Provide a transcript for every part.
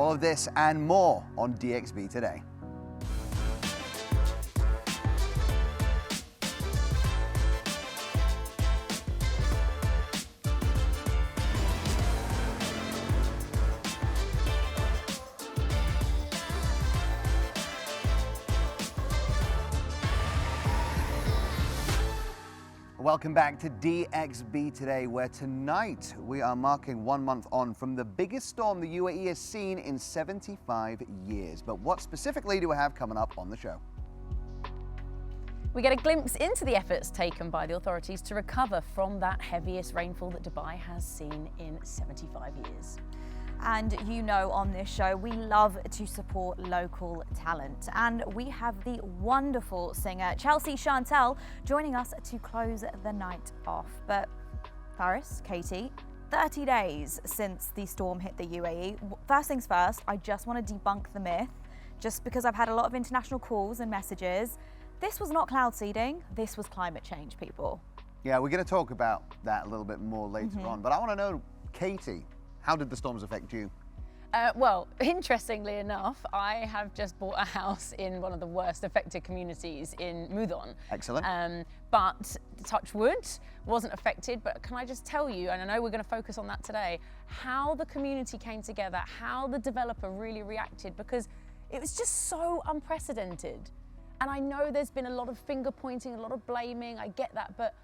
All of this and more on DXB Today. Welcome back to DXB Today, where tonight we are marking 1 month on from the biggest storm the UAE has seen in 75 years. But what specifically do we have coming up on the show? We get a glimpse into the efforts taken by the authorities to recover from that heaviest rainfall that Dubai has seen in 75 years. And you know, on this show, we love to support local talent. And we have the wonderful singer Chelsea Chantel joining us to close the night off. But Faris, Katie, 30 days since the storm hit the UAE. First things first, I just want to debunk the myth, just because I've had a lot of international calls and messages. This was not cloud seeding, this was climate change, people. Yeah, we're going to talk about that a little bit more later on. But I want to know, Katie, how did the storms affect you? Well, interestingly enough, I have just bought a house in one of the worst affected communities in Mudon. Excellent. But touch wood, wasn't affected. But can I just tell you, and I know we're going to focus on that today, how the community came together, how the developer really reacted, because it was just so unprecedented. And I know there's been a lot of finger pointing, a lot of blaming, I get that, but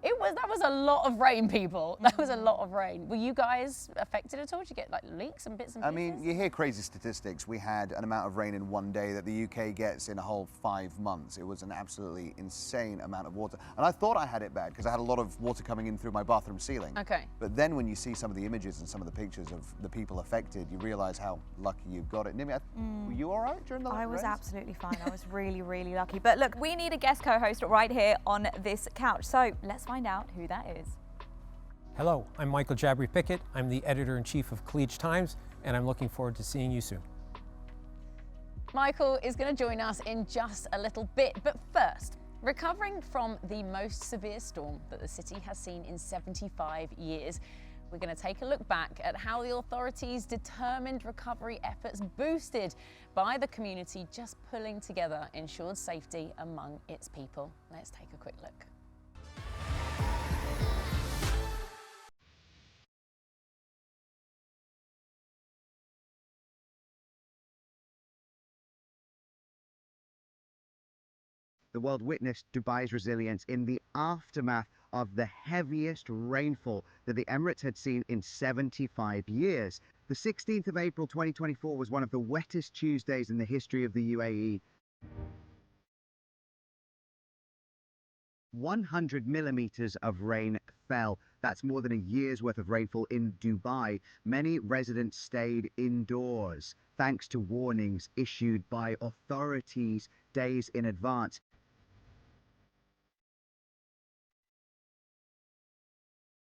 that was a lot of rain, people. That was a lot of rain. Were you guys affected at all? Did you get like leaks and bits and pieces? I mean, you hear crazy statistics. We had an amount of rain in one day that the UK gets in a whole 5 months. It was an absolutely insane amount of water. And I thought I had it bad because I had a lot of water coming in through my bathroom ceiling. Okay. But then when you see some of the images and some of the pictures of the people affected, you realize how lucky you've got it. Nimi, were you all right during the rain? I was absolutely fine. I was really, really lucky. But look, we need a guest co-host right here on this couch. So let's find out who that is. Hello, I'm Michael Jabri Pickett. I'm the editor-in-chief of Khaleej Times, and I'm looking forward to seeing you soon. Michael is going to join us in just a little bit, but first, recovering from the most severe storm that the city has seen in 75 years, we're going to take a look back at how the authorities' determined recovery efforts, boosted by the community just pulling together, ensured safety among its people. Let's take a quick look. The world witnessed Dubai's resilience in the aftermath of the heaviest rainfall that the Emirates had seen in 75 years. The 16th of April 2024 was one of the wettest Tuesdays in the history of the UAE. 100 millimeters of rain fell. That's more than a year's worth of rainfall in Dubai. Many residents stayed indoors, thanks to warnings issued by authorities days in advance.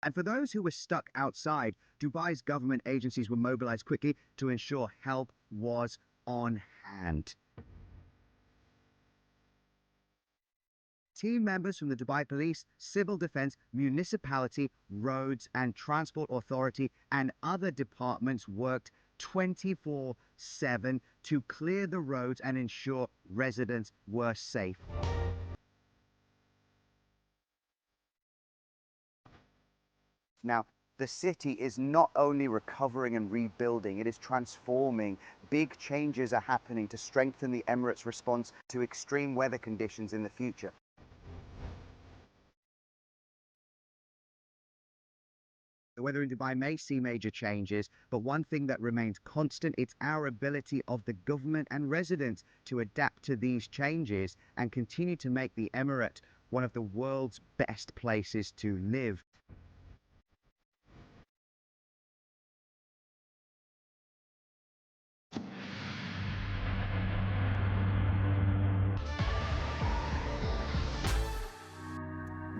And for those who were stuck outside, Dubai's government agencies were mobilized quickly to ensure help was on hand. Team members from the Dubai Police, Civil Defense, Municipality, Roads and Transport Authority and other departments worked 24/7 to clear the roads and ensure residents were safe. Now, the city is not only recovering and rebuilding, it is transforming. Big changes are happening to strengthen the Emirates' response to extreme weather conditions in the future. The weather in Dubai may see major changes, but one thing that remains constant, it's our ability of the government and residents to adapt to these changes and continue to make the Emirate one of the world's best places to live.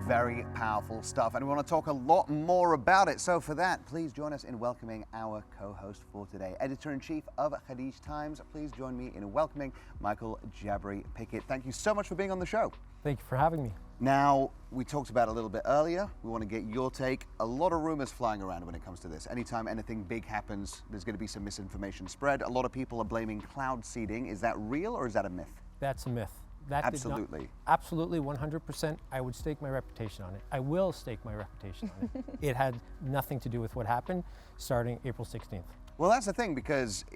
Very powerful stuff, and we want to talk a lot more about it. So for that, please join us in welcoming our co-host for today, Editor-in-Chief of Khaleej Times. Please join me in welcoming Michael Jabri Pickett. Thank you so much for being on the show. Thank you for having me. Now, we talked about it a little bit earlier. We want to get your take. A lot of rumors flying around when it comes to this. Anytime anything big happens, there's going to be some misinformation spread. A lot of people are blaming cloud seeding. Is that real or is that a myth? That's a myth. That Absolutely. Absolutely, 100%. I would stake my reputation on it. I will stake my reputation on it. It had nothing to do with what happened starting April 16th. Well, that's the thing, because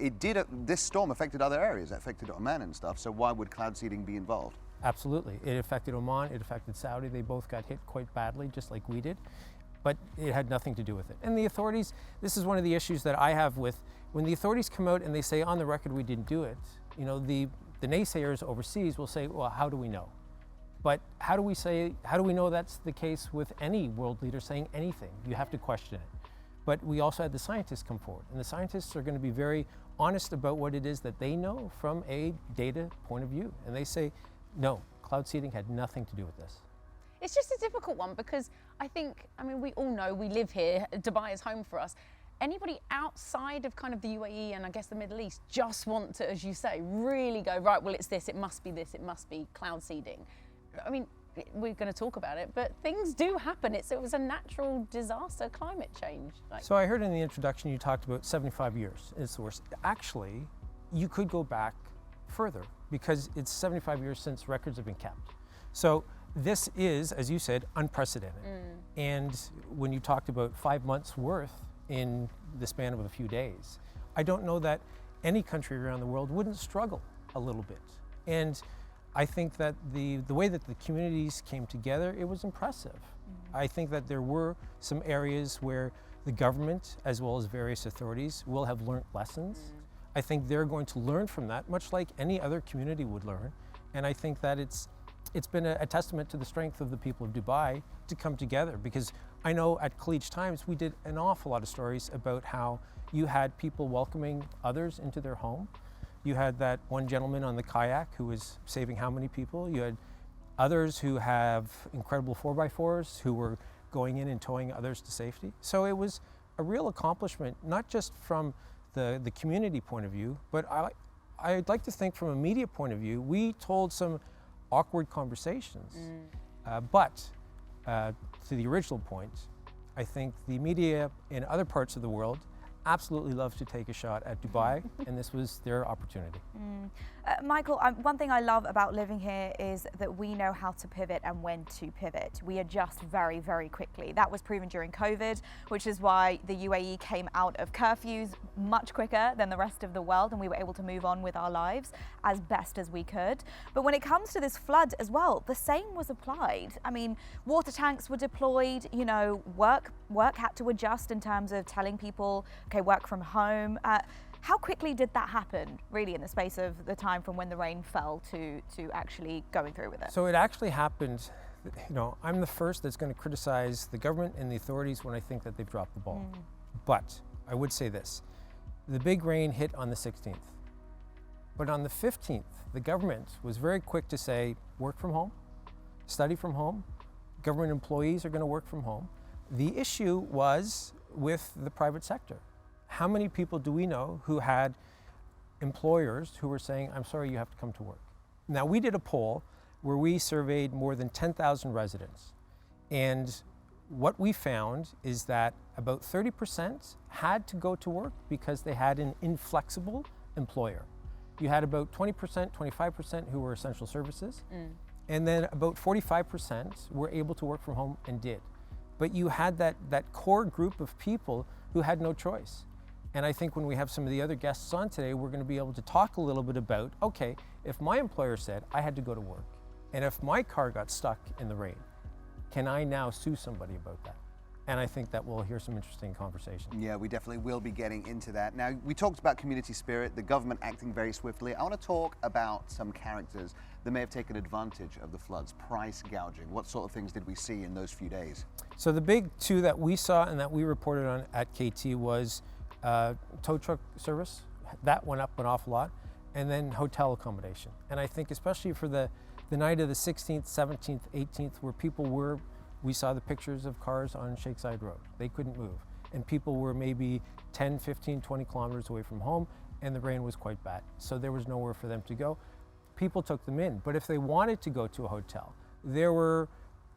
this storm affected other areas. It affected Oman and stuff. So why would cloud seeding be involved? Absolutely. It affected Oman, it affected Saudi. They both got hit quite badly, just like we did. But it had nothing to do with it. And the authorities, this is one of the issues that I have with, when the authorities come out and they say on the record we didn't do it, you know, the naysayers overseas will say, well, how do we know? But how do we know that's the case with any world leader saying anything? You have to question it. But we also had the scientists come forward, and the scientists are going to be very honest about what it is that they know from a data point of view. And they say, no, cloud seeding had nothing to do with this. It's just a difficult one because I mean, we all know we live here, Dubai is home for us. Anybody outside of kind of the UAE and I guess the Middle East just want to, as you say, really go, right, well, it's this, it must be this, it must be cloud seeding. I mean, we're going to talk about it, but things do happen. It was a natural disaster, climate change. So I heard in the introduction you talked about 75 years is the worst. Actually, you could go back further because it's 75 years since records have been kept. So this is, as you said, unprecedented. And when you talked about 5 months worth in the span of a few days, I don't know that any country around the world wouldn't struggle a little bit. And I think that the way that the communities came together, it was impressive. I think that there were some areas where the government, as well as various authorities, will have learned lessons. I think they're going to learn from that, much like any other community would learn. And I think that it's been a testament to the strength of the people of Dubai to come together, because I know at Khalij Times we did an awful lot of stories about how you had people welcoming others into their home. You had that one gentleman on the kayak who was saving how many people? You had others who have incredible 4x4s who were going in and towing others to safety. So it was a real accomplishment, not just from the community point of view, but I'd like to think from a media point of view, we told some awkward conversations. But to the original point, I think the media in other parts of the world absolutely love to take a shot at Dubai, and this was their opportunity. Michael, one thing I love about living here is that we know how to pivot and when to pivot. We adjust very, very quickly. That was proven during COVID, which is why the UAE came out of curfews much quicker than the rest of the world, and we were able to move on with our lives as best as we could. But when it comes to this flood as well, the same was applied. I mean, water tanks were deployed, you know, work had to adjust in terms of telling people, okay, work from home. How quickly did that happen, really, in the space of the time from when the rain fell to actually going through with it? So it actually happened, you know, I'm the first that's going to criticize the government and the authorities when I think that they've dropped the ball. But I would say this, the big rain hit on the 16th. But on the 15th, the government was very quick to say, work from home, study from home, government employees are going to work from home. The issue was with the private sector. How many people do we know who had employers who were saying, I'm sorry, you have to come to work? Now, we did a poll where we surveyed more than 10,000 residents. And what we found is that about 30% had to go to work because they had an inflexible employer. You had about 20%, 25% who were essential services. And then about 45% were able to work from home and did. But you had that core group of people who had no choice. And I think when we have some of the other guests on today, we're going to be able to talk a little bit about, okay, if my employer said I had to go to work, and if my car got stuck in the rain, can I now sue somebody about that? And I think that we'll hear some interesting conversation. Yeah, we definitely will be getting into that. Now, we talked about community spirit, the government acting very swiftly. I want to talk about some characters that may have taken advantage of the floods, price gouging. What sort of things did we see in those few days? So the big two that we saw and that we reported on at KT was tow truck service. That went up an awful lot. And then hotel accommodation. And I think especially for the night of the 16th, 17th, 18th, where people were, we saw the pictures of cars on Sheikh Zayed Road. They couldn't move. And people were maybe 10, 15, 20 kilometers away from home, and the rain was quite bad. So there was nowhere for them to go. People took them in. But if they wanted to go to a hotel, there were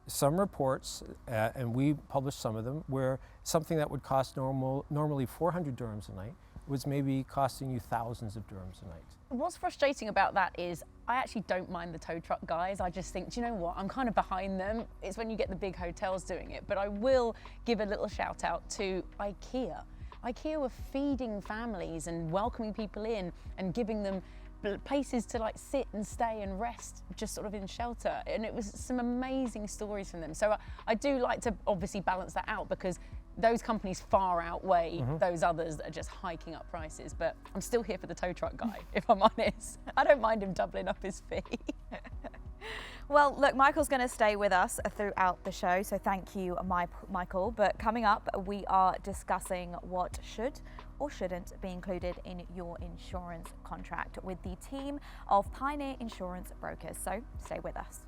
some reports, and we published some of them, where something that would cost normally 400 dirhams a night was maybe costing you thousands of dirhams a night. What's frustrating about that is I actually don't mind the tow truck guys. I just think, do you know what? I'm kind of behind them. It's when you get the big hotels doing it. But I will give a little shout out to IKEA. IKEA were feeding families and welcoming people in and giving them places to like sit and stay and rest just sort of in shelter, and it was some amazing stories from them. So I do like to obviously balance that out, because those companies far outweigh those others that are just hiking up prices. But I'm still here for the tow truck guy, if I'm honest. I don't mind him doubling up his fee. Well, look, Michael's going to stay with us throughout the show, so thank you, Michael. But coming up, we are discussing what should or shouldn't be included in your insurance contract with the team of Pioneer Insurance Brokers. So stay with us.